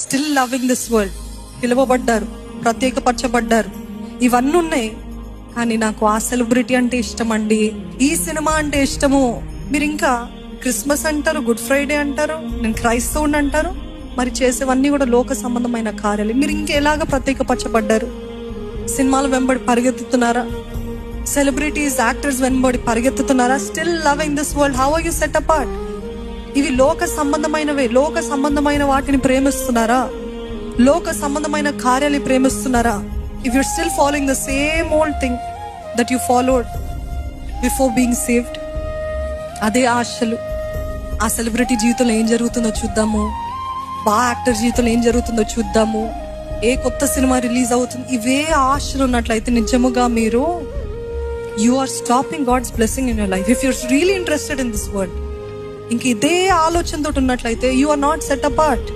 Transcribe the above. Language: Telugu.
స్టిల్ లవింగ్ దిస్ వరల్డ్, పిలువబడ్డారు, ప్రత్యేకపరచబడ్డారు, ఇవన్నీ ఉన్నాయి. కానీ నాకు ఆ సెలబ్రిటీ అంటే ఇష్టం అండి, ఈ సినిమా అంటే ఇష్టము. మీరు ఇంకా క్రిస్మస్ అంటారు, గుడ్ ఫ్రైడే అంటారు, నేను క్రైస్తవుని అంటారు, మరి చేసేవన్నీ కూడా లోక సంబంధమైన కార్యాలు. మీరు ఇంకెలాగా ప్రత్యేకపరచబడ్డారు? సినిమాల వెంబడి పరిగెత్తుతున్నారా? సెలబ్రిటీస్, యాక్టర్స్ వెంబడి పరిగెత్తుతున్నారా? Still loving this world, how are you set apart? ఇవి లోక సంబంధమైనవే. లోక సంబంధమైన వాటిని ప్రేమిస్తున్నారా? లోక సంబంధమైన కార్యాలు ప్రేమిస్తున్నారా? If you still following the same old thing that you followed before being saved, అదే ఆశలు. ఆ సెలబ్రిటీ జీవితంలో ఏం జరుగుతుందో చూద్దాము, యాక్టర్ జీవితంలో ఏం జరుగుతుందో చూద్దాము, ఏ కొత్త సినిమా రిలీజ్ అవుతుంది, ఇవే ఆశలు ఉన్నట్లయితే నిజముగా మీరు you are stopping God's blessing in your life. If you're really interested in this world, ఇంక ఇదే ఆలోచనతో ఉన్నట్లయితే you are not set apart.